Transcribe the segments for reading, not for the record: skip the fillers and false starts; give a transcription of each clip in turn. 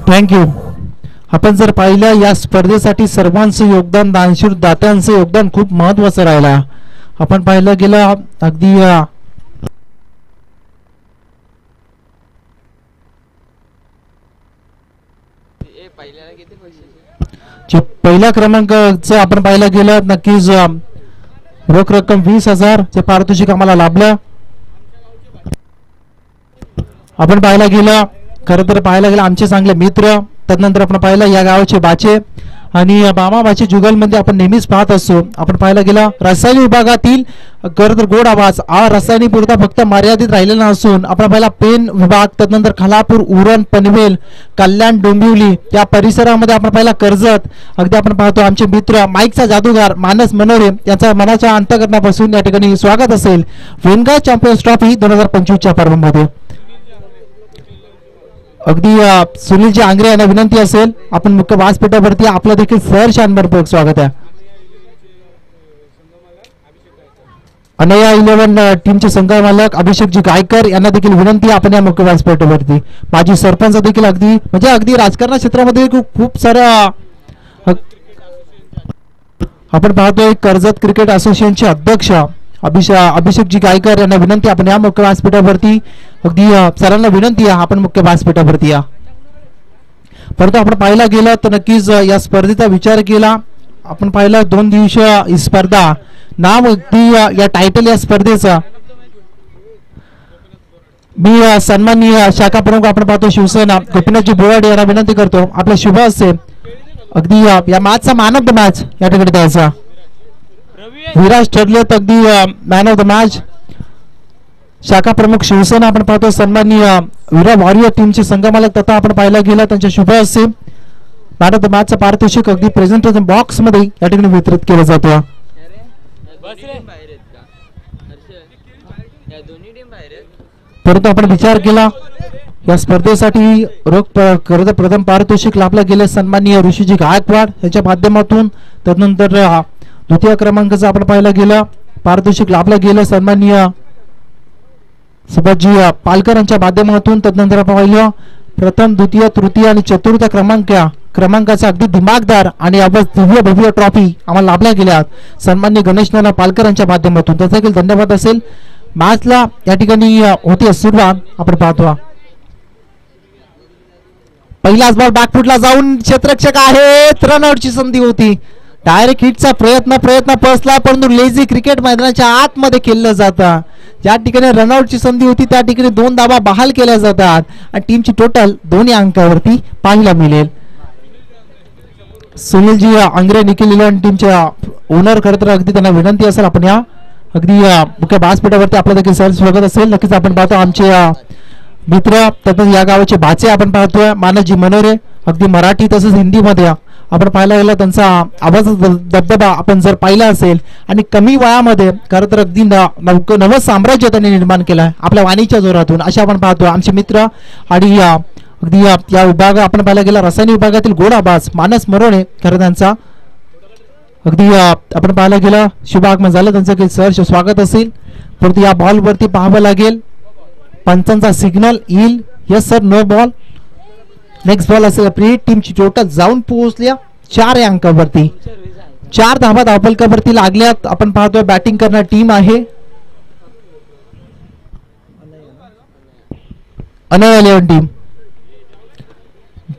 Thank you. आपण जर पाहिलं या स्पर्धेसाठी सर्वांचं योगदान, दानशूर दात्यांचं योगदान खूप महत्वाचं राहिलं. आपण पाहिलं गेलं अगदी पहिल्या क्रमांकाचं आपण पाहिलं गेलं नक्कीच रोख रक्कम 20,000 चे पारितोषिक आम्हाला लाभलं. आपण पाहायला गेलं खरं तर पाहायला गेलं आमचे चांगले मित्र, तदनंतर आपण पाहिलं या गावाचे बाचे आणि मामाबाचे जुगलमध्ये आपण नेहमीच पाहत असतो. आपण पाहायला गेलं रसायन विभागातील खरं तर गोड आवाज रासायनिक पुरता फक्त मर्यादित राहिलेला नसून आपण पाहिला पेन विभाग, तदनंतर खालापूर, उरण, पनवेल, कल्याण, डोंबिवली या परिसरामध्ये आपण पाहिला कर्जत. अगदी आपण पाहतो आमचे मित्र माईकचा जादूगार मानस मनोरे यांचा मनाच्या अंतःकरणापासून या ठिकाणी स्वागत असेल वेनगा चॅम्पियन्स ट्रॉफी 2025 च्या पर्वामध्ये. अगदी सुनीलजी आंग्रे यांना विनंती असेल आपण मुख्य व्यासपीठावरती आपलं देखील सहर्ष अनभरपूर्वक स्वागत आहे. अनया 11 टीमचे संघमालक अभिषेकजी गायकर यांना देखील विनंती आपण या मुख्य व्यासपीठावरती. माजी सरपंच देखील अगदी राजकारण क्षेत्रामध्ये खूप सारा आपण पाहतोय कर्जत क्रिकेट असोसिएशनचे अध्यक्ष अभिषेकजी गायकर यांना विनंती आपण या मुख्य व्यासपीठावरती. अगदी सरांना विनंती आहे आपण मुख्य व्यासपीठावरती या. परंतु आपण पाहायला गेलं तर नक्कीच या स्पर्धेचा विचार केला. आपण पाहिलं 2 दिवसीय ही स्पर्धा नाव अगदी या टायटल या स्पर्धेचा मी सन्माननीय शाखा प्रमुख आपण पाहतो शिवसेना गोपीनाथजी बोराडे यांना विनंती करतो आपल्या शुभ हस्ते अगदी या मॅचचा मॅन ऑफ द मॅच या ठिकाणी द्यायचा. विराज ठरले तर अगदी मॅन ऑफ द मॅच शाखा प्रमुख शिवसेना आपण पाहतो सन्माननीय विरा वॉरियर टीमचे संघमालक तथा आपण पाहायला गेला त्यांच्या शुभ हस्ते मॅन ऑफ द मॅचचं पारितोषिक अगदी प्रेझेंटेशन बॉक्स मध्ये या ठिकाणी वितरित केलं जातं. परंतु आपण विचार केला या स्पर्धेसाठी रोख प्रथम पारितोषिक लाभला गेले सन्माननीय ऋषीजी गायकवाड यांच्या माध्यमातून. त्यानंतर द्वितीय क्रमांकाचं आपण पाहायला गेलं पारितोषिक लाभलं गेलं सन्माननीय सुभाषजी पालकर यांच्या माध्यमातून. त्यानंतर आपण पाहिलं प्रथम, द्वितीय, तृतीय आणि चतुर्थ क्रमांकाचा अगदी दिमागदार आणि दिव्य भव्य ट्रॉफी आम्हाला लाभल्या गेल्या सन्माननीय गणेश नाना पालकर यांच्या माध्यमातून. त्याचा देखील धन्यवाद असेल. मॅचला या ठिकाणी होती सुरुवात आपण पाहतो. पहिलाच बॉल बॅकफुटला जाऊन क्षेत्ररक्षक आहेत, रनआउटची संधी होती. डायरेक्ट हिटचा प्रयत्न फसला परंतु लेझी क्रिकेट मैदानाच्या आतमध्ये खेळलं जातं. ज्या ठिकाणी रनआउटची संधी होती त्या ठिकाणी 2 धावा बहाल केल्या जातात आणि टीमची टोटल 2 अंकावरती पाहायला मिळेल. सुनीलजी आंग्रे निखिल 11 टीमच्या ओनर खरं तर अगदी त्यांना विनंती असेल आपण या अगदी मुख्य व्यासपीठावरती आपलं देखील सर स्वागत असेल. नक्कीच आपण पाहतो आमचे मित्र तसंच या गावाचे भाचे आपण पाहतोय मानसजी मनोरे अगदी मराठी तसंच हिंदीमध्ये आपण पाहायला गेलं त्यांचा आवाज दबदबा आपण जर पाहिला असेल आणि कमी वयामध्ये खरं तर अगदी नवं साम्राज्य त्यांनी निर्माण केलं आहे आपल्या वाणीच्या जोरातून असे आपण पाहतो आमचे मित्र. आणि अगदी या विभाग आपण पाहायला गेला रसायन विभागातील गोड आवाज मानस मरोणे खरं त्यांचा अगदी आपण पाहायला गेलं शुभ आगमन झालं त्यांचं काही सहर्ष स्वागत असेल. परंतु या बॉलवरती पाहावं लागेल पंचांचा सिग्नल येईल. Yes sir, no ball. Next ball असेल आपली. टीमची टोटल जाऊन पोहोचल्या 4 अंकावरती. 4 धावा धावफलकावरती लागल्यात. आपण पाहतोय बॅटिंग करणारी टीम आहे अनया 11 टीम.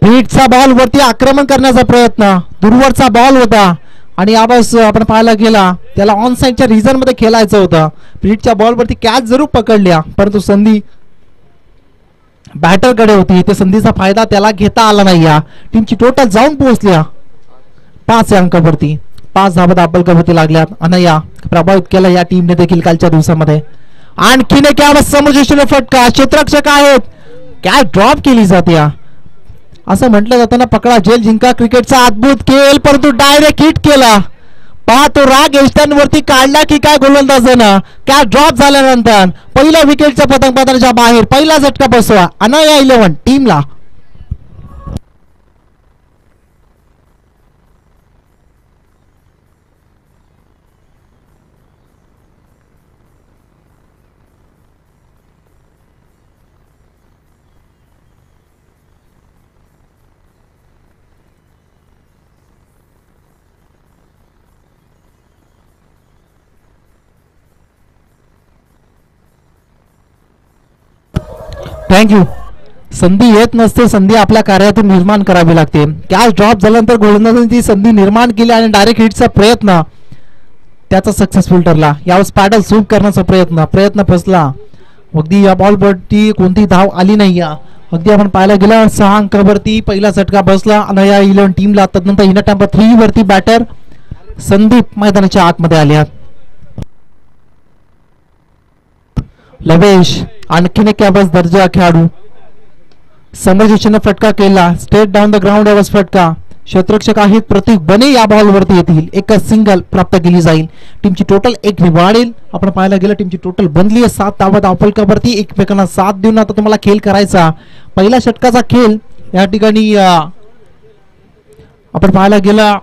बीटचा बॉल वरती आक्रमण करण्याचा प्रयत्न दूरवरचा बॉल होता आणि यावेळेस आपण पाहायला गेला त्याला ऑन साइडच्या रिजन मध्ये खेळायचं होतं. बीटच्या बॉलवरती कॅच जरूर पकडल्या परंतु संधी बॅटरकडे होती. त्या संधीचा फायदा त्याला घेता आला नाही. या टीमची टोटल जाऊन पोहोचल्या 5 अंकावरती. 5 धावा धावफलकावरती लागल्यात. अनया प्रभावित केला या टीमने देखील कालच्या दिवसामध्ये. आणखीन एक यावेळेस समोरच्या फटका क्षेत्ररक्षक आहेत कॅच ड्रॉप केली जाते. असं म्हटलं जातं ना पकडा जेल जिंका क्रिकेटचा अद्भुत खेळ परंतु डायरेक्ट हिट केला. पहा तो राग एस्टनवरती काढला की काय गोलंदाजानं. कॅच ड्रॉप झाल्यानंतर पहिल्या विकेटच्या पतंगपत्राच्या बाहेर पहिला झटका बसवा अनया 11 टीमला. थँक्यू. संधी येत नसते, संधी आपल्या कार्यातून निर्माण करावी लागते. कॅच ड्रॉप झाल्यानंतर गोलंदाजांनी ती संधी निर्माण केली आणि डायरेक्ट हिटचा प्रयत्न त्याचा सक्सेसफुल ठरला. यावेळेस पॅडल सूट करण्याचा प्रयत्न फसला. अगदी या बॉलवरती कोणती धाव आली नाही. अगदी आपण पाहायला गेलं 6 अंकावरती पहिला झटका बसला अनया 11 टीमला. त्यानंतर हिना टॅम्पर 3 वरती बॅटर संदीप मैदानाच्या आतमध्ये आले. लवेश आणखीन एक यावेळेस दर्जा खेळाडू. समरजीने फटका केला. स्टेट डाऊन द ग्राउंड यावेळेस फटका. क्षेत्ररक्षक आहेत प्रतीक बने या बॉलवरती येतील. एक सिंगल प्राप्त केली जाईल. टीमची टोटल 1 वाढेल. आपण पाहायला गेलं टीमची टोटल बनली आहे 7 धावा धावफलकावरती. एकमेकांना साथ देऊन आता तुम्हाला खेळ करायचा. पहिल्या षटकाचा खेळ या ठिकाणी आपण पाहायला गेला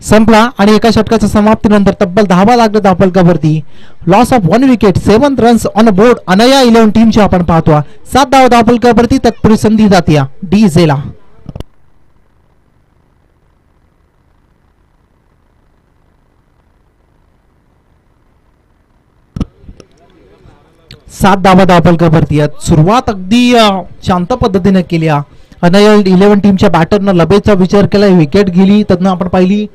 संपला आणि एका षटकाच्या समाप्तीनंतर तब्बल 10 लागले धावफलकावरती. Loss of 1 wicket 7 runs on board अनया 11 टीमची आपण पाहतो. 7 धावा धावफलकावरती तत्पूर्वी संधी जाते डीजेला. 7 धावा धावफलकावरती. सुरुवात अगदी शांत पद्धतीने केली. अनया 11 टीमच्या बॅटरनं लबेचा विचार केला. विकेट गेली. त्यातनं आपण पाहिली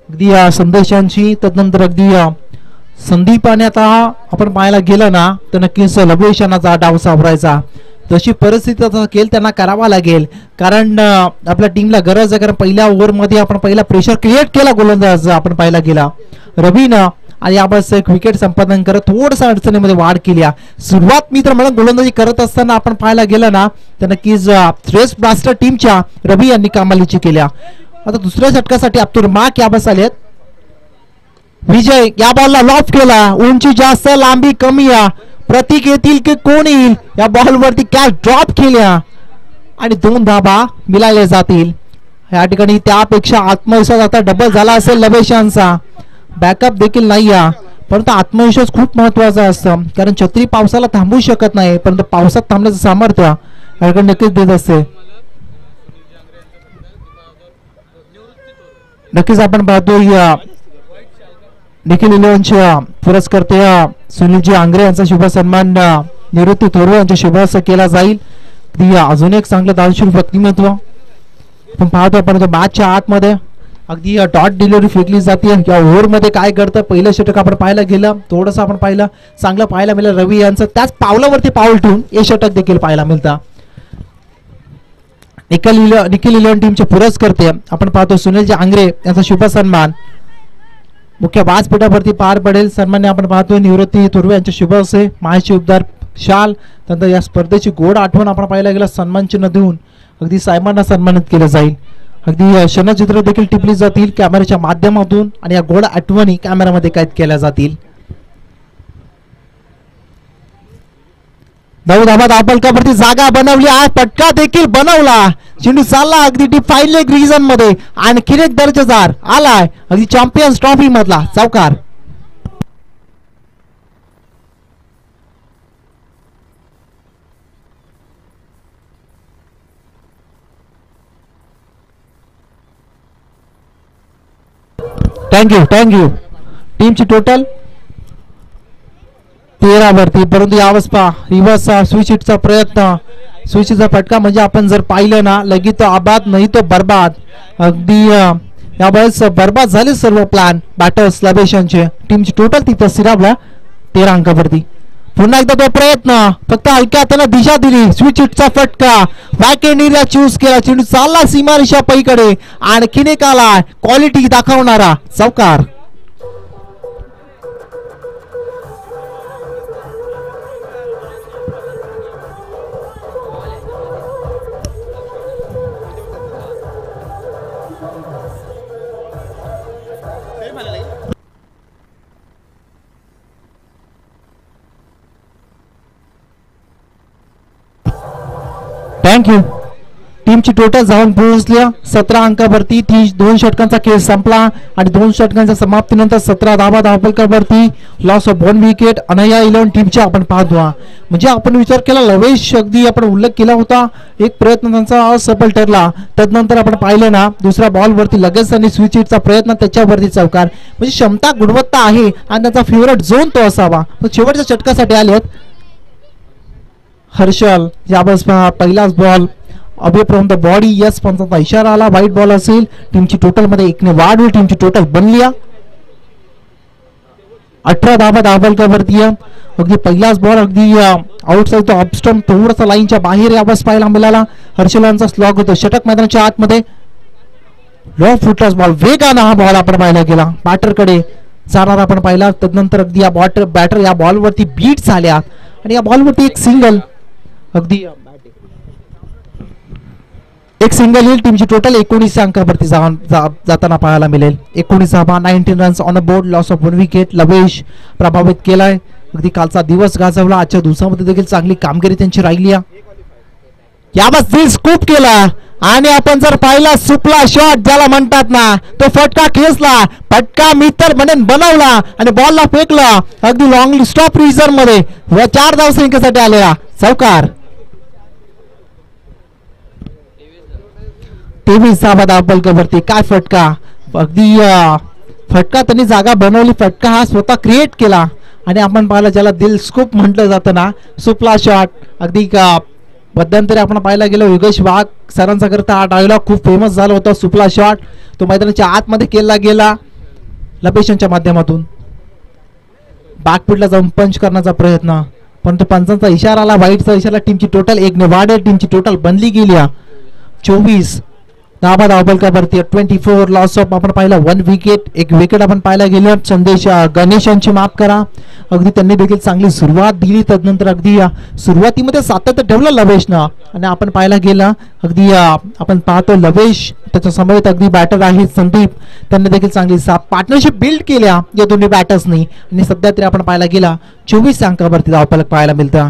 अगदी संदेशांची. त्यानंतर अगदी संदीपाने आता आपण पाहायला गेलं ना तर नक्कीच लबेशांना डाव सावरायचा. तशी परिस्थितीचा खेळ त्यांना करावा लागेल कारण आपल्या टीमला गरज आहे. कारण पहिल्या ओव्हरमध्ये आपण पहिला प्रेशर क्रिएट केला गोलंदाज आपण पाहायला गेला रवीनं आणि यावेळेस एक विकेट संपादन करत थोडंसं अडचणीमध्ये वाढ केली. सुरुवात मित्र म्हणून गोलंदाजी करत असताना आपण पाहायला गेलं ना तर नक्कीच स्ट्रेस ब्लास्टर टीमच्या रवी यांनी कमालीची केल्या. आता दुसऱ्या षटकासाठी अब्दुल माक यावेळेस आलेत. विजय या बॉलला लॉफ केला. उंची जास्त लांबी कमी. प्रतीक येतील की कोण येईल या बॉलवरती कॅच ड्रॉप केल्या आणि 2 धावा मिळाल्या जातील. या ठिकाणी त्यापेक्षा आत्मविश्वास आता डबल झाला असेल लवेशांचा. बॅकअप देखील नाही परंतु आत्मविश्वास खूप महत्वाचा असतं कारण छत्री पावसाला थांबवू शकत नाही परंतु पावसात थांबण्याचं सामर्थ्य याकडे नक्कीच देत असते. नक्कीच आपण पाहतो निखिल 11च्या पुरस्कर्ते सुनीलजी आंग्रे यांचा शुभ सन्मान निवृत्ती थोरवे यांच्या शुभ केला जाईल. अजून एक चांगलं दानशूर व्यक्तिमत्व आपण पाहतो. आपण मॅचच्या आतमध्ये अगदी डॉट डिलिव्हरी फेकली जाते. या ओव्हरमध्ये काय करतं पहिलं षटक आपण पाहायला गेलं थोडंसं आपण पाहिलं चांगलं पाहायला मिळालं रवी यांचं. त्याच पावलावरती पाऊल ठेवून हे षटक देखील पाहायला मिळतं. निखिल 11 टीमचे पुरस्कर्ते आपण पाहतो सुनीलजी आंग्रे यांचा शुभ सन्मान मुख्य व्यासपीठावरती पार पडेल. सन्मान्य आपण पाहतो निवृत्ती थोरवे यांचे शुभ असे माहिती उबदार शाल. त्यानंतर या स्पर्धेची गोड आठवण आपण पाहायला गेला सन्मान चिन्ह देऊन अगदी साहेबांना सन्मानित केलं जाईल. अगदी क्षणचित्र देखील टिपली जातील कॅमेऱ्याच्या माध्यमातून आणि या गोड आठवणी कॅमेऱ्यामध्ये कैद केल्या जातील. 9 धावा धावफलकावरती जागा बनवली. पटका देखील बनवला. चेंडू चालला अगदी डीप फाईन लेग रिजन मध्ये. आणखीन एक दर्जेदार आलाय अगदी चॅम्पियन्स ट्रॉफी मधला चौकार. थँक्यू. टीमची टोटल 13 वरती परंतु यावेळेस रिव्हर्स स्विच हिटचा प्रयत्न स्विचचा फटका म्हणजे आपण जर पाहिलं ना लगी तो आबाद नाही तो बर्बाद. अगदी यावेळेस बर्बाद झाले सर्व प्लॅन बॅटर्स लबेशांचे. टीमची टोटल तिथं सिरावला 13 अंकावरती. पुन्हा एकदा तो प्रयत्न फक्त हलक्या हाताने दिशा दिली. स्विच हिटचा फटका बॅकएंड एरिया चूज केला. चेंडू चालला सीमारेषा पलीकडे. आणखीन एक आला क्वालिटी दाखवणारा चौकार. थँक्यू. टीमची टोटल जाऊन पोहोचल्या 17 अंकावरती. 2 षटकांचा खेळ संपला आणि 2 षटकांच्या समाप्तीनंतर 17 धावा धावफलकावरती. लॉस ऑफ 1 विकेट अनया 11 टीमच्या आपण पाहतो. म्हणजे आपण विचार केला लवेश अगदी आपण उल्लेख केला होता एक प्रयत्न त्यांचा असफल ठरला. त्यानंतर आपण पाहिलं ना दुसऱ्या बॉलवरती लगेच त्यांनी स्विच हिटचा प्रयत्न त्याच्यावरती चौकार. म्हणजे क्षमता गुणवत्ता आहे आणि त्यांचा फेवरेट झोन तो असावा. शेवटच्या षटकासाठी आलेत हर्षल यावेळेस पहिलाच ball away from the body. Yes पंचांचा इशारा आला. वाईट बॉल असेल. टीमची टोटल मध्ये 1 ने वाढ होईल. टीमची टोटल बनली 18 धाबा धावलकावरती. अगदी पहिलाच बॉल अगदी आउटसाइड ऑफ स्टंप थोडासा लाईनच्या बाहेर यावेळेस पाहायला मिळाला. हर्षलांचा स्लॉग होतो षटक मैदानाच्या आतमध्ये. लो फुटलास बॉल वेगानं हा बॉल आपण पाहायला गेला. बॅटरकडे जाणार आपण पाहिला. तदनंतर अगदी या बॅटर या बॉलवरती बीट झाल्या आणि या बॉलवरती एक सिंगल अगदी एक सिंगल येईल. टीमची टोटल 19 अंकावरती जाताना पाहायला मिळेल. 19 धावा 19 runs on a board. Loss of 1 wicket. Lavesh प्रभावित केलाय. अगदी कालचा दिवस गाजवला. आजच्या दिवसामध्ये देखील चांगली कामगिरी त्यांची राहिली. यावेळेस स्कूप केला आणि आपण जर पाहिला सुपला शॉट ज्याला म्हणतात ना तो फटका खेचला. फटका मी तर म्हणेन बनवला आणि बॉलला फेकला अगदी लॉंग स्टॉप रिझन मध्ये 4 धाव संख्येसाठी आलेला चौकार. 23 धावा धावफलकावरती. काय फटका अगदी फटका त्यांनी जागा बनवली. फटका हा स्वतः क्रिएट केला आणि आपण पाहिला ज्याला दिल स्कूप म्हटलं जातं ना सुपला शॉट. अगदी मध्यंतरी आपण पाहायला गेलो योगेश वाघ सरांचा करता हा डायलॉग खूप फेमस झाला होता. सुपला शॉट तो मैदानाच्या आतमध्ये केला गेला लपेशांच्या माध्यमातून. बॅकफुटला जाऊन पंच करण्याचा प्रयत्न परंतु पंचांचा इशारा आला. वाईटचा इशारा. टीमची टोटल 1 ने वाढेल. टीमची टोटल बनली गेली 24 धाबा धावफलकावरती. 24 लॉस ऑफ आपण पाहिला 1 विकेट. 1 विकेट आपण पाहायला गेलो. संदेश गणेशांची माफ करा अगदी त्यांनी देखील चांगली सुरुवात दिली. तदनंतर अगदी सुरुवातीमध्ये सातत्य ठेवलं लवेशनं आणि आपण पाहायला गेलं अगदी आपण पाहतो लवेश त्याच्या समवेत अगदी बॅटर आहेत संदीप त्यांनी देखील चांगली पार्टनरशिप बिल्ड केल्या या दोन्ही बॅटर्सनी आणि सध्या तरी आपण पाहायला गेला 24 अंकावरती धावफलक पाहायला मिळतं.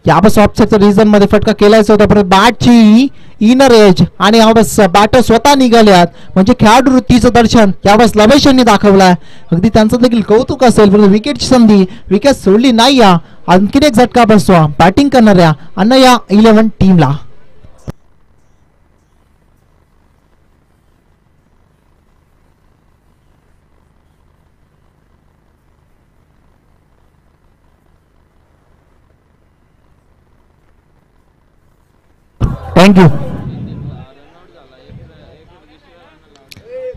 यावेळेस ऑफसाईडच्या रिझन मध्ये फटका केलायचा होता परंतु बॅटची इनर एज आणि यावेळेस बॅटर स्वतः निघाल्यात म्हणजे खेळाडू वृत्तीचं दर्शन यावेळेस लवेश यांनी दाखवलाय. अगदी त्यांचं देखील कौतुक असेल परंतु विकेटची संधी विकेट सोडली नाही. आणखीन एक झटका बसतो बॅटिंग करणाऱ्या अन्न या 11 टीमला. थँक्यू.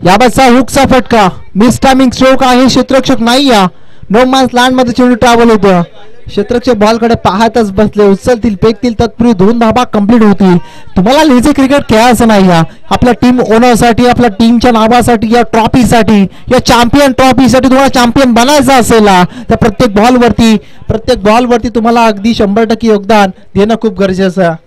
याबादचा हुकचा फटका मिस टायमिंग स्ट्रोक आहे. क्षेत्ररक्षक नाही नो मान्स लँड मध्ये चेंडू ट्रॅव्हल होतं. क्षेत्ररक्षक बॉलकडे पाहतच बसले. उचलतील फेकतील तत्पूर्वी 2 धावा कंप्लीट होतील. तुम्हाला लेझी क्रिकेट खेळायचं नाही आपल्या टीम ओनरसाठी आपल्या टीमच्या नावासाठी या ट्रॉफीसाठी या चॅम्पियन ट्रॉफीसाठी तुम्हाला चॅम्पियन बनायचं असेल तर प्रत्येक बॉलवरती तुम्हाला अगदी 100% योगदान देणं खूप गरजेचं आहे.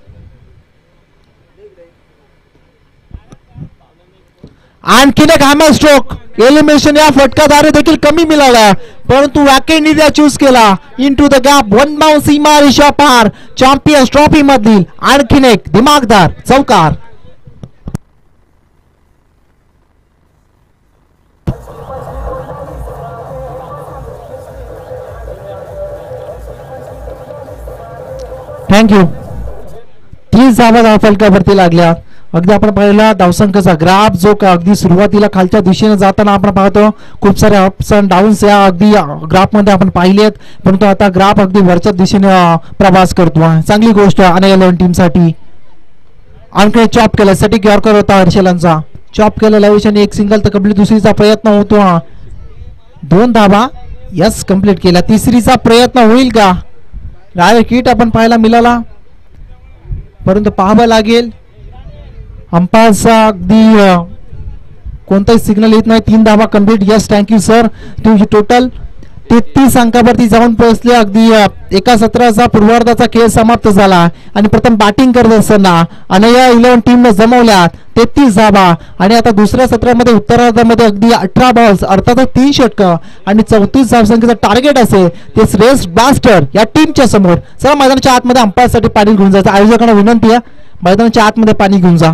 आणखीन एक हॅमर स्ट्रोक एलिमिनेशन या फटकाद्वारे देखील कमी मिळाला परंतु वॅकेंट एरिया चूज केला. इनटू द गॅप 1 बाउंस सीमा रेषा पार. चॅम्पियन्स ट्रॉफी मधील आणखीन एक दिमागदार चौकार. थँक्यू. 30 धावा धावफलकावरती लागल्या. अगदी आपण पाहिला धावसंख्येचा ग्राफ जो का अगदी सुरुवातीला खालच्या दिशेने जाताना आपण पाहतो खूप सारे अप्स अँड डाऊन्स या अगदी ग्राफ मध्ये आपण पाहिलेत परंतु आता ग्राफ अगदी वरच्या दिशेने प्रवास करतो. चांगली गोष्ट आणि 11 टीम साठी. आणखी चॉप केल्यासाठी यॉर्कर होता हर्षलांचा. चॉप केलेल्या विषयाने एक सिंगल तर कंप्लीट. दुसरीचा प्रयत्न होतो 2 धावा यस कंप्लीट केला. तिसरीचा प्रयत्न होईल का डायरेक्ट हिट आपण पाहायला मिळाला परंतु पाहावं लागेल अंपायरचा अगदी कोणताही सिग्नल येत नाही. 3 धावा कंप्लीट. Yes thank you sir. टीमची टोटल 33 अंकावरती जाऊन पोहोचले. अगदी एका सत्राचा पूर्वार्धाचा खेळ समाप्त झाला आणि प्रथम बॅटिंग करत असताना आणि या 11 टीमने जमवल्या 33 धावा आणि आता दुसऱ्या सत्रामध्ये उत्तरार्धामध्ये अगदी 18 बॉल्स अर्थातच 3 षटकं आणि 34 धावसंख्येचं टार्गेट असेल ते रेस ब्लास्टर या टीमच्या समोर. चला मैदानाच्या आतमध्ये अंपायरसाठी पाणी घेऊन जायचं. आयोजकांना विनंती आहे मैदानाच्या आतमध्ये पाणी घेऊन जा.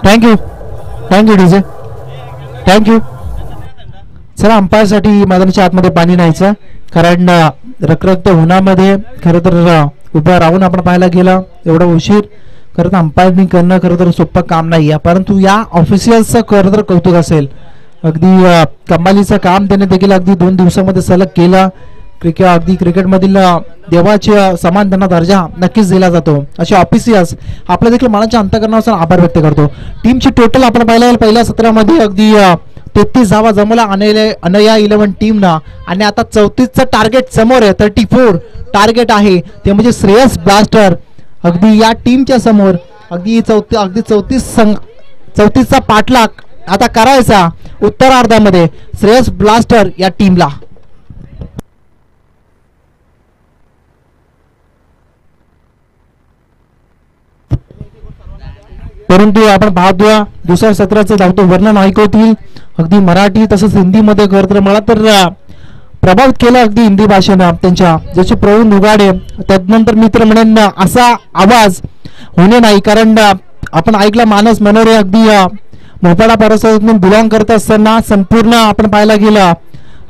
Thank you DJ, thank you. चला, अंपायरसाठी मैदानाच्या आतमध्ये पाणी न्यायचं, कारण रखरखत्या उन्हामध्ये खरं तर उभं राहून आपण पाहायला गेलं एवढं उशीर. खरं तर अंपायरिंग करणं खरं तर सोपं काम नाही आहे, परंतु या ऑफिशियल्सचं खरं तर कौतुक असेल. अगदी कमालीचं काम त्याने देखील अगदी 2 दिवसामध्ये सलग केलं. अगदी क्रिकेटमधील देवाच्या समान त्यांना दर्जा नक्कीच दिला जातो. असे ऑफिशियल्स आपल्या देखील मनाच्या अंतःकरणापासून आभार व्यक्त करतो. टीमची टोटल आपण पाहिलं पहिल्या सत्रामध्ये अगदी 33 धावा जमवल्या अनया 11 टीमना, आणि आता 34चं टार्गेट समोर आहे. 34 टार्गेट आहे ते म्हणजे श्रेयस ब्लास्टर अगदी या टीमच्या समोर. अगदी 34चा पाठलाग आता करायचा उत्तरार्धामध्ये श्रेयस ब्लास्टर या टीमला. परंतु आपण पाहतो दुसऱ्या सत्राचं धावतो वर्णन ऐकवतील अगदी मराठी तसंच हिंदीमध्ये करतो. मला तर प्रभावित केलं अगदी हिंदी भाषेनं त्यांच्या, जसे प्रवीण उगाडे. त्यानंतर मित्र म्हणेन असा आवाज होणे नाही, कारण आपण ऐकला मानस मनोरे अगदी मोपाडा परिसरातून बिलॉंग करत असताना संपूर्ण आपण पाहायला गेलं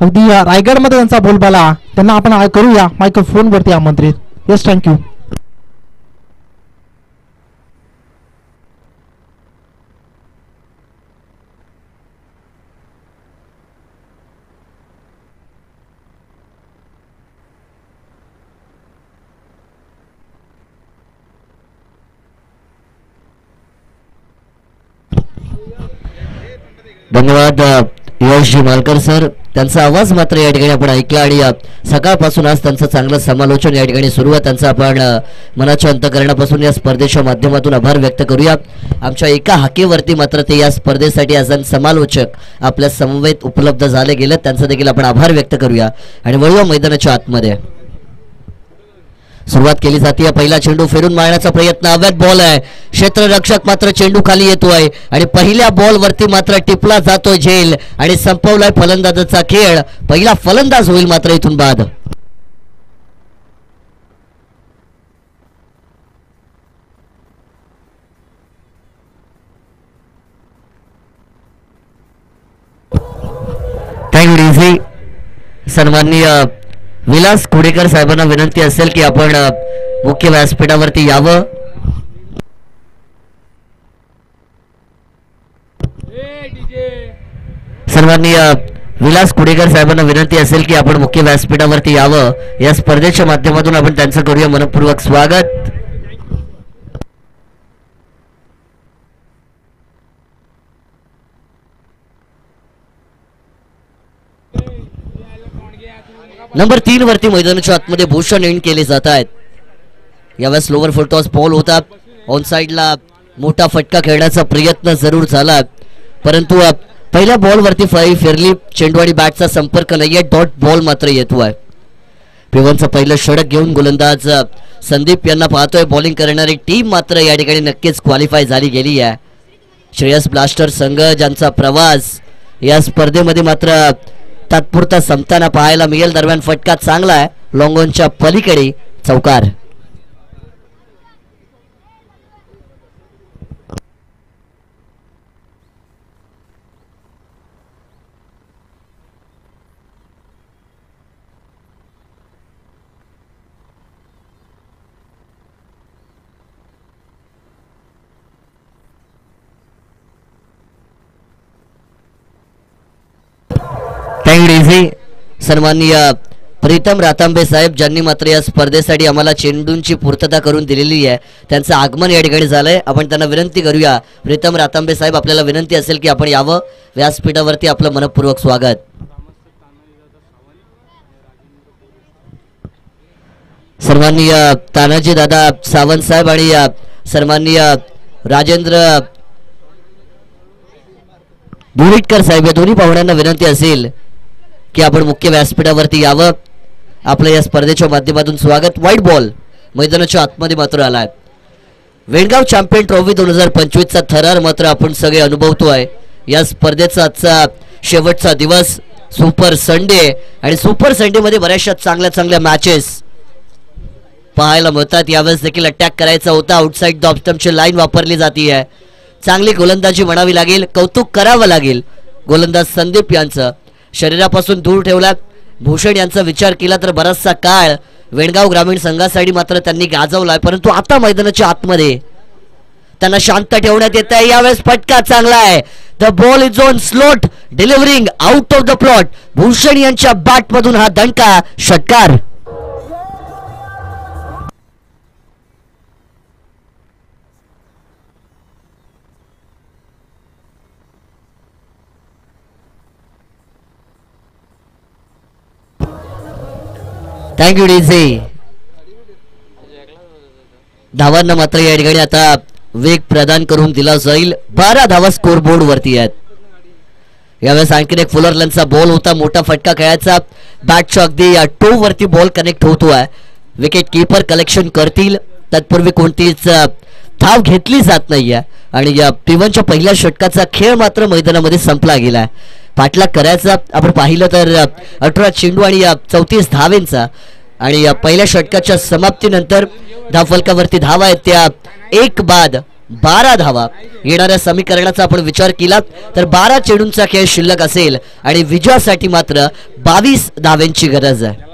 अगदी रायगडमध्ये त्यांचा बोलबाला. त्यांना आपण करूया मायक्रोफोनवरती आमंत्रित. Yes, thank you. धन्यवाद यशजी मालकर सर. त्यांचा आवाज मात्र या ठिकाणी आपण ऐकला, आणि सकाळपासून आज त्यांचं चांगलं समालोचन या ठिकाणी सुरू आहे. त्यांचा आपण मनाच्या अंतःकरणापासून या स्पर्धेच्या माध्यमातून आभार व्यक्त करूया. आमच्या एका हाकेवरती मात्र ते या स्पर्धेसाठी आज समालोचक आपल्या समवेत उपलब्ध झाले गेले, त्यांचा देखील आपण आभार व्यक्त करूया. आणि वळूया मैदानाच्या आतमध्ये. सुरुवात केली जाते. पहिला चेंडू फेरून मारण्याचा प्रयत्न, अवैध बॉल आहे. क्षेत्ररक्षक मात्र चेंडू खाली येतोय आणि पहिल्या बॉल वरती मात्र टिपला जातोय झेल, आणि संपवलाय फलंदाजाचा खेळ. पहिला फलंदाज होईल मात्र इथून बाद. थँक्यू. सन्माननीय विलास कुडेकर साहेबांना विनंती असेल की आपण मुख्य व्यासपीठावरती यावं. सन्माननीय विलास कुडेकर साहेबांना विनंती असेल की आपण मुख्य व्यासपीठावरती यावं. या स्पर्धेच्या माध्यमातून आपण त्यांचं करूया मनपूर्वक स्वागत. नंबर 3 वरती मैदानाच्या आतमध्ये भूषण एंड केले जात आहेत. यावेळेस लोअर फुल टॉस बॉल होता. ऑन साइडला मोठा फटका खेळण्याचा प्रयत्न जरूर झाला, परंतु पहिल्या बॉल वरती फाई फिरली. चेंडू आणि बॅटचा संपर्क नाहीये. डॉट बॉल मात्र येतोय. पिवनचं पहिलं षटक घेऊन गोलंदाज संदीप यांना पाहतोय. बॉलिंग करणारी टीम मात्र या ठिकाणी नक्कीच क्वालिफाय झाली गेली आहे. श्रेयस ब्लास्टर संघ ज्यांचा प्रवास या स्पर्धेमध्ये मात्र तात्पुरता संपताना पाहायला मिळेल. दरम्यान फटका चांगला आहे, लॉंगॉनच्या पलीकडे चौकार. सन्माननीय प्रीतम रातांबे साहेब ज्यांनी मात्र या स्पर्धेसाठी आम्हाला चेंडूंची पूर्तता करून दिलेली आहे, त्यांचं आगमन या ठिकाणी झालंय. आपण त्यांना विनंती करूया. प्रीतम रातांबे साहेब, आपल्याला विनंती असेल की आपण यावं व्यासपीठावरती. आपलं मनपूर्वक स्वागत. सन्माननीय तानाजी दादा सावंत साहेब आणि सन्माननीय राजेंद्र बुरीटकर साहेब या दोन्ही पाहुण्यांना विनंती असेल की आपण मुख्य व्यासपीठावरती यावं. आपलं या स्पर्धेच्या माध्यमातून स्वागत. व्हाईट बॉल मैदानाच्या आतमध्ये मात्र आलाय. वेणगाव चॅम्पियन ट्रॉफी 2025चा थरार मात्र आपण सगळे अनुभवतोय. या स्पर्धेचा आजचा शेवटचा दिवस सुपर संडे, आणि सुपर संडे मध्ये बऱ्याचशा चांगल्या मॅचेस पाहायला मिळतात. यावेळेस देखील अटॅक करायचा होता. आउटसाइड द ऑफ स्टंपची लाईन वापरली जाते. चांगली गोलंदाजी म्हणावी लागेल, कौतुक करावं लागेल गोलंदाज संदीप यांचं. शरीरापासून दूर ठेवला भूषण यांचा विचार केला तर बराचसा काळ वेणगाव ग्रामीण संघासाठी मात्र त्यांनी गाजवलाय, परंतु आता मैदानाच्या आतमध्ये त्यांना शांत ठेवण्यात येत आहे. यावेळेस फटका चांगला आहे. The ball is on slot delivering out of the plot. Bhushan यांच्या बॅट मधून हा दणका षटकार. Thank you DJ. धावांना मात्र या ठिकाणी आता वेग प्रदान करून दिला जाईल. 12 धावा स्कोर बोर्ड वरती आहेत. यावेळेस आणखीन एक फुलरलनचा बॉल होता, मोठा फटका खेळायचा. बॅटच्या अगदी टो वरती बॉल कनेक्ट होतोय. विकेट कीपर कलेक्शन करतील, तत्पूर्वी कोणतीच धाव घेतली जात नाहीये आणि या P1च्या पहिल्या षटकाचा खेळ मात्र मैदानामध्ये संपला गेलाय. पाठलाग करायचा आपण पाहिलं तर 18 चेंडू आणि 34 धावेंचा आणि या पहिल्या षटकाच्या समाप्तीनंतर धावफलकावरती धावा आहेत त्या 1 बाद 12 धावा. येणाऱ्या समीकरणाचा आपण विचार केला तर 12 चेंडूंचा खेळ शिल्लक असेल आणि विजयासाठी मात्र 22 धावेंची गरज आहे.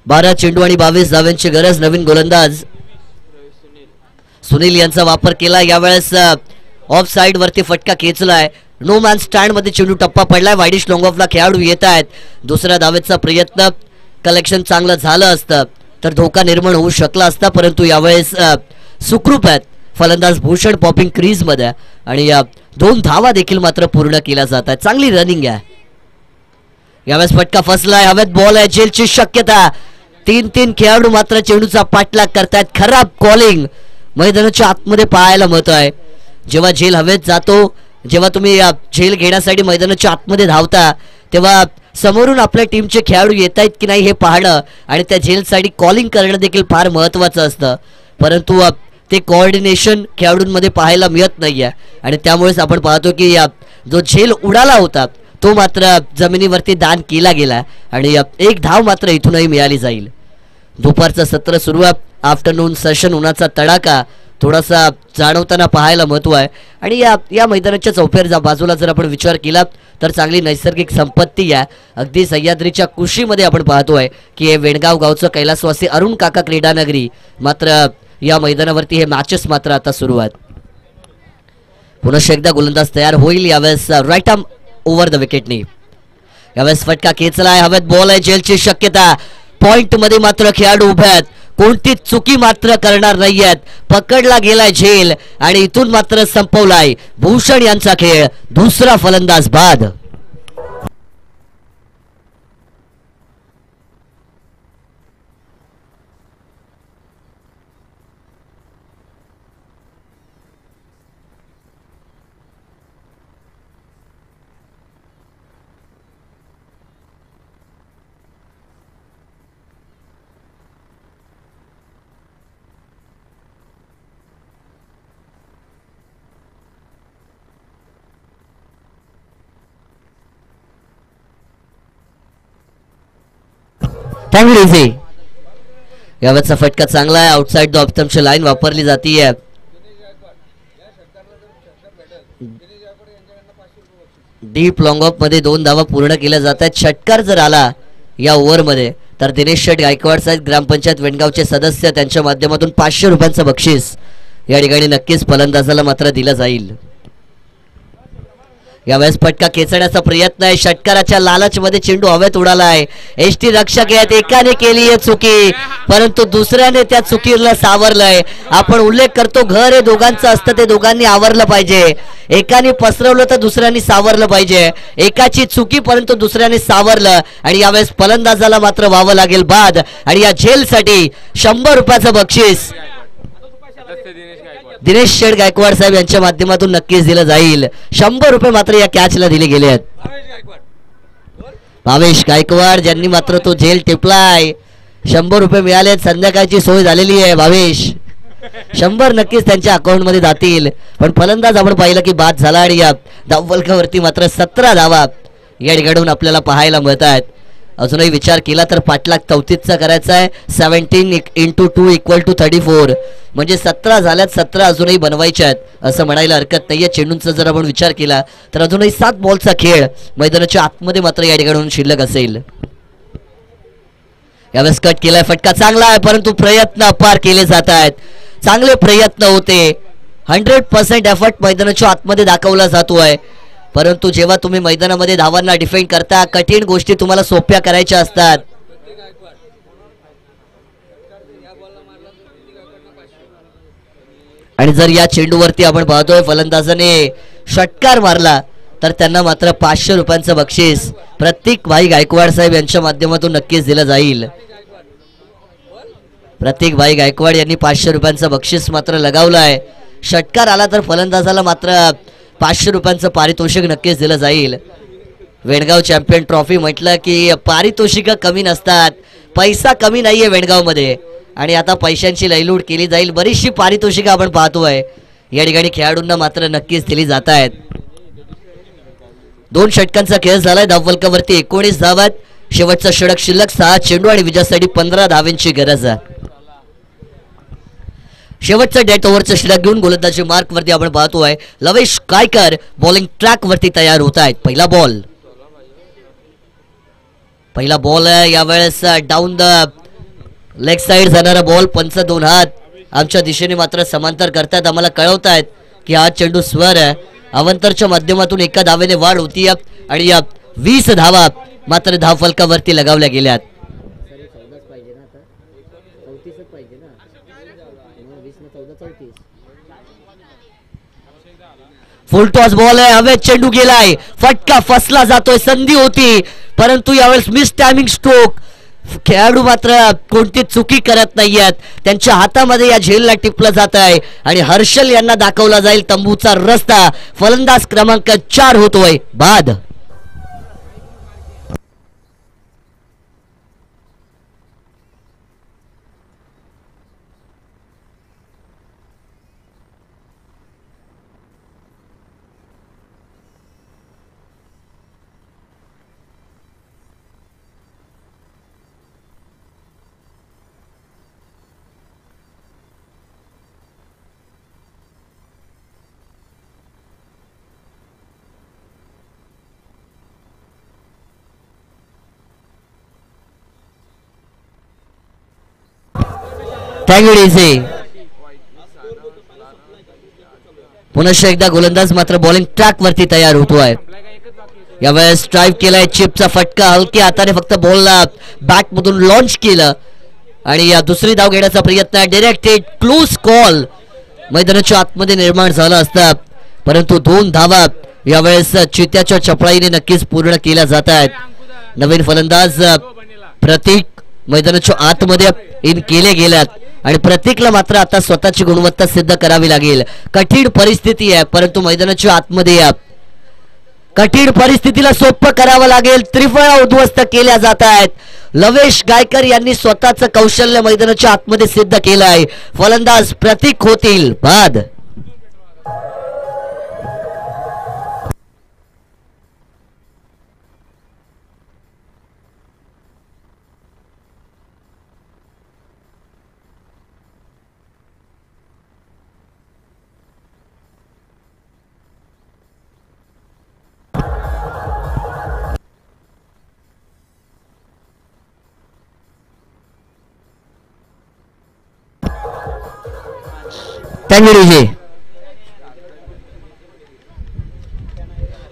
बारा चेंडू आणि 22 धाव्यांची गरज. नवीन गोलंदाज सुनील यांचा वापर केला. यावेळेस ऑफ साइड वरती फटका खेचलाय. नो मॅन स्टँड मध्ये चेंडू टप्पा पडलाय. वाईडिश लॉंग ऑफला खेळाडू येत आहेत. दुसऱ्या धावेचा प्रयत्न, कलेक्शन चांगलं झालं असतं तर धोका निर्माण होऊ शकला असता, परंतु यावेळेस सुखरूप आहेत फलंदाज भूषण पॉपिंग क्रीज मध्ये आणि या 2 धावा देखील मात्र पूर्ण केल्या जात आहेत. चांगली रनिंग आहे. यावेळेस फटका फसलाय. हवेत बॉल आहे. जेलची शक्यता. 3 खेळाडू मात्र चेंडूचा पाठलाग करतायत. खराब कॉलिंग मैदानाच्या आतमध्ये पाहायला मिळत आहे. जेव्हा झेल हवेत जातो, जेव्हा तुम्ही झेल घेण्यासाठी मैदानाच्या आतमध्ये धावता, तेव्हा समोरून आपल्या टीमचे खेळाडू येत आहेत की नाही हे पाहणं आणि त्या झेलसाठी कॉलिंग करणं देखील फार महत्त्वाचं असतं, परंतु ते कोऑर्डिनेशन खेळाडूंमध्ये पाहायला मिळत नाहीये आणि त्यामुळेच आपण पाहतो की जो झेल उडाला होता तो मात्र जमिनीवरती दान केला गेला आणि 1 धाव मात्र इथूनही मिळाली जाईल. दुपारचं सत्र सुरू आहे. आफ्टरनून सेशन, उन्हाचा तडाखा थोडासा जाणवताना पाहायला महत्व आहे आणि या मैदानाच्या चौफेर बाजूला जर आपण विचार केला तर चांगली नैसर्गिक संपत्ती आहे. अगदी सह्याद्रीच्या कुशीमध्ये आपण पाहतोय की हे वेणगाव गावचं कैलासवासी अरुण काका क्रीडानगरी, मात्र या मैदानावरती हे मॅचेस मात्र आता सुरू आहेत. पुन्हा एकदा गोलंदाज तयार होईल. यावेळेस राईट आर्म ओव्हर द विकेटनी. यावेळेस फटका खेचलाय. हवेत बॉल आहे. जेलची शक्यता. पॉइंट मध्ये मात्र खेळाडू उभे आहेत. कोणतीच चुकी मात्र करणार नाहीयेत. पकडला गेलाय झेल आणि इथून मात्र संपवलाय भूषण यांचा खेळ. दुसरा फलंदाज बाद. चांगली यावेळेचा फटका चांगला आहे. आउटसाइड द ऑप्शनची लाईन वापरली जाते. डीप लॉंग ऑफ मध्ये 2 धावा पूर्ण केल्या जात आहेत. षटकार जर आला या ओव्हर मध्ये तर दिनेश शेठ गायकवाड साहेब ग्रामपंचायत वेणगावचे सदस्य, त्यांच्या माध्यमातून 500 रुपयांचं बक्षीस या ठिकाणी नक्कीच फलंदाजाला मात्र दिलं जाईल. यावेळेस फटका खेचण्याचा प्रयत्न आहे. षटकाराच्या लालचमध्ये चेंडू हवेत उडालाय. एसटी रक्षक आहेत. एकाने केली आहे चुकी, परंतु दुसऱ्याने त्या चुकीला सावरलंय. आपण उल्लेख करतो घर हे दोघांचं असतं, ते दोघांनी आवरलं पाहिजे. एकाने पसरवलं तर दुसऱ्याने सावरलं पाहिजे. एकाची चुकी परंतु दुसऱ्याने सावरलं आणि यावेळेस फलंदाजाला मात्र व्हावं लागेल बाद आणि या झेलसाठी 100 रुपयाचं बक्षीस दिनेश शेठ गायकवाड साहेब यांच्या माध्यमातून नक्कीच दिलं जाईल. 100 रुपये मात्र या कॅचला दिले गेले आहेत. भावेश गायकवाड ज्यांनी मात्र तो झेल टिपलाय. 100 रुपये मिळाले. संध्याकाळची सोय झालेली आहे. भावेश 100 नक्कीच त्यांच्या अकाउंट मध्ये जातील. पण फलंदाज आपण पाहिलं की बाद झाला आणि या धावफलकावरती मात्र 17 धावा या ठिकाणून आपल्याला पाहायला मिळत आहेत. अजूनही विचार केला तर पाठलाग 34चा करायचा आहे. 17 × 2 = 34 म्हणजे 17 झाल्यात, 17 अजूनही बनवायच्या आहेत असं म्हणायला हरकत नाहीये. चेंडूंचा जर आपण विचार केला तर अजूनही 7 बॉलचा खेळ मैदानाच्या आतमध्ये मात्र या ठिकाणून शिल्लक असेल. यावेळेस कट केलाय, फटका चांगला आहे परंतु प्रयत्न अपार केले जात आहेत. चांगले प्रयत्न होते, 100% एफर्ट मैदानाच्या आतमध्ये दाखवला जातोय. परंतु जेव्हा तुम्ही मैदानामध्ये धावांना डिफेंड करता, कठीण गोष्टी तुम्हाला सोप्या करायच्या असतात. आणि जर या चेंडूवरती आपण पाहतोय फलंदाजाने षटकार मारला तर त्यांना मात्र 500 रुपयांचं बक्षीस प्रतीक भाई गायकवाड साहेब यांच्या माध्यमातून नक्कीच दिलं जाईल. प्रतीक भाई गायकवाड यांनी 500 रुपयांचं बक्षीस मात्र लगावलं आहे. षटकार आला तर फलंदाजाला मात्र 500 रुपयांचं पारितोषिक नक्कीच दिलं जाईल. वेणगाव चॅम्पियन ट्रॉफी म्हटलं की पारितोषिक कमी नसतात, पैसा कमी नाहीये वेणगावमध्ये आणि आता पैशांची लयलूट केली जाईल. बरीचशी पारितोषिक आपण पाहतोय या ठिकाणी खेळाडूंना मात्र नक्कीच दिली जात आहेत. 2 षटकांचा खेळ झालाय. धावफलकावरती 19 धावात, शेवटचा षटक शिल्लक, 6 चेंडू आणि विजयासाठी 15 धावांची गरज आहे. शेवटचं डेट ओव्हरचं षटक घेऊन गोलंदाजी मार्क वरती आपण पाहतोय लवेश गायकर बॉलिंग ट्रॅक वरती तयार होत आहेत. पहिला बॉल आहे यावेळेस डाऊन द लेग साइड जाणारा बॉल. पंच 2 हात आमच्या दिशेने मात्र समांतर करतात, आम्हाला कळवतायत की हा चेंडू स्वर आहे. अवंतरच्या माध्यमातून एका धावेने वाढ होती आणि या 20 धावा मात्र धावफलकावरती लगावल्या गेल्यात. फुल टॉस बॉल आहे, हवेत चेंडू गेलाय, फटका फसला जातोय. संधी होती परंतु यावेळेस मिस टायमिंग स्ट्रोक. खेळाडू मात्र कोणती चुकी करत नाहीयेत, त्यांच्या हातामध्ये या झेलला टिपलं जात आहे आणि हर्षल यांना दाखवला जाईल तंबूचा रस्ता. फलंदाज क्रमांक 4 होतोय बाद. पुनश्च एकदा गोलंदाज मात्र बॉलिंग ट्रॅक वरती तयार होतोय. यावेळेस ड्राईव्ह केलाय, चिपचा फटका हलक्या हाताने फक्त बॉलला बॅट मधून लॉन्च केलं आणि या दुसरी धाव घेण्याचा प्रयत्न आहे. डायरेक्टेड क्लोज कॉल मैदानाच्या आतमध्ये निर्माण झाला असता परंतु 2 धावा यावेळेस चित्याच्या चपळाईने नक्कीच पूर्ण केल्या जात आहेत. नवीन फलंदाज प्रतीक मैदानाच्या आतमध्ये इन केले गेल्यात आणि प्रतीकला मात्र आता स्वतःची गुणवत्ता सिद्ध करावी लागेल. कठीण परिस्थिती आहे परंतु मैदानाच्या आतमध्ये या कठीण परिस्थितीला सोपं करावं लागेल. त्रिफळा उद्ध्वस्त केल्या जात आहेत. लवेश गायकर यांनी स्वतःचं कौशल्य मैदानाच्या आतमध्ये सिद्ध केलं आहे. फलंदाज प्रतीक होतील बाद.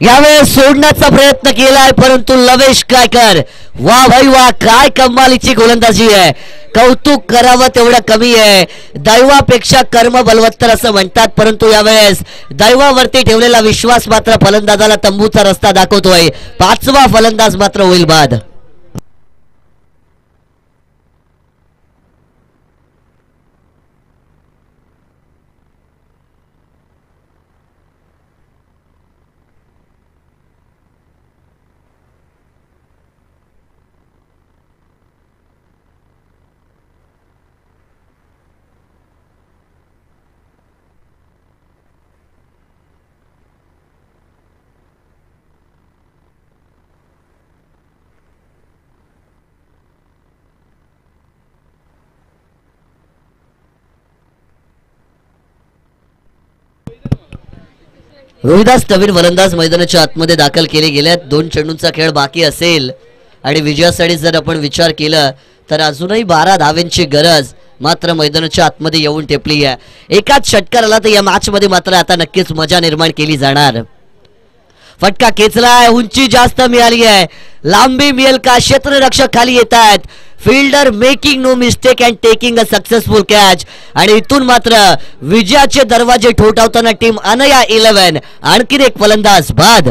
यावेळेस सोडण्याचा प्रयत्न केलाय परंतु लवेश गायकर, वा भाई वा, काय कमालीची गोलंदाजी आहे. कौतुक करावं तेवढं कमी आहे. दैवापेक्षा कर्म बलवत्तर असं म्हणतात परंतु यावेळेस दैवावरती ठेवलेला विश्वास मात्र फलंदाजाला तंबूचा रस्ता दाखवतोय. 5वा फलंदाज मात्र होईल बाद. रोहिदास नवीन फलंदाज मैदानाच्या आतमध्ये दाखल केले गेल्यात. 2 चेंडूंचा खेळ बाकी असेल आणि विजयासाठी जर आपण विचार केला तर अजूनही 12 धावेंची गरज मात्र मैदानाच्या आतमध्ये येऊन टेपली आहे. एकाच षटकाराला तर या मॅच मध्ये मात्र आता नक्कीच मजा निर्माण केली जाणार. फटका खेचलाय, उंची जास्त मिळाली आहे, लांबी मिळेल का? क्षेत्ररक्षक खाली येत आहेत. Fielder making no mistake and taking a successful catch आणि इथून मात्र विजयाचे दरवाजे ठोठावताना टीम अनया 11 आणखीन एक फलंदाज बाद.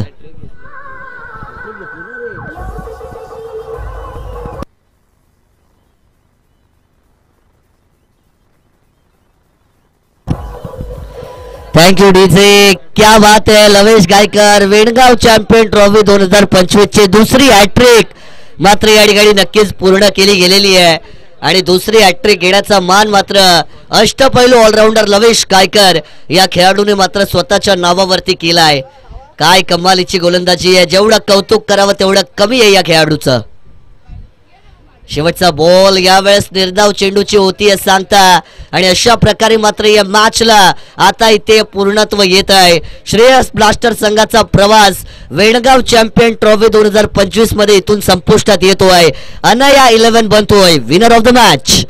थँक्यू डीजे, क्या बात है. लवेश गायकर वेणगाव चॅम्पियन ट्रॉफी 2025 ची दुसरी हॅट्रिक मात्र या ठिकाणी नक्कीच पूर्ण केली गेलेली आहे आणि दुसरी हॅट्रिक घेण्याचा मान मात्र अष्टपैलू ऑलराऊंडर लवेश गायकर या खेळाडूने मात्र स्वतःच्या नावावरती केलाय. काय कमालीची गोलंदाजी आहे, जेवढं कौतुक करावं तेवढं कमी आहे या खेळाडूचं. शेवटचा बॉल यावेळेस निर्धाव चेंडूची होती असं सांगता आणि अशा प्रकारे मात्र या मॅचला आता इथे पूर्णत्व येत आहे. श्रेयस ब्लास्टर संघाचा प्रवास वेणगाव चॅम्पियन ट्रॉफी 2025 मध्ये इथून संपुष्टात येतोय. अनया 11 बनतोय विनर ऑफ द मॅच.